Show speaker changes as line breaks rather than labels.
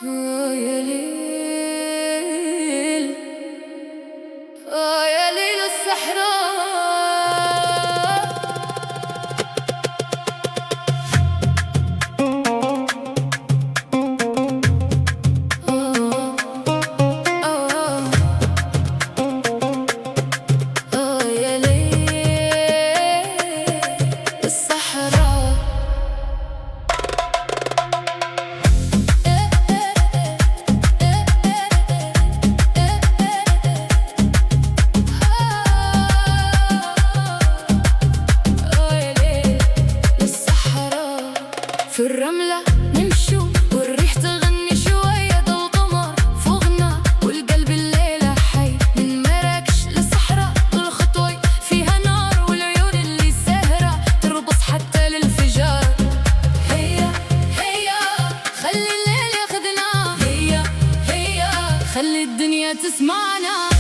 يا ليل، يا ليل الصحراء. يا ليل الصحراء. في الرملة نمشوا والريح تغني شوية، ده القمر فوقنا والقلب الليلة حي. من مراكش للصحراء الخطوي فيها نار، والعيون اللي سهرة ترقص حتى للفجار. هيا هيا خلي الليل ياخدنا، هيا هيا خلي الدنيا تسمعنا.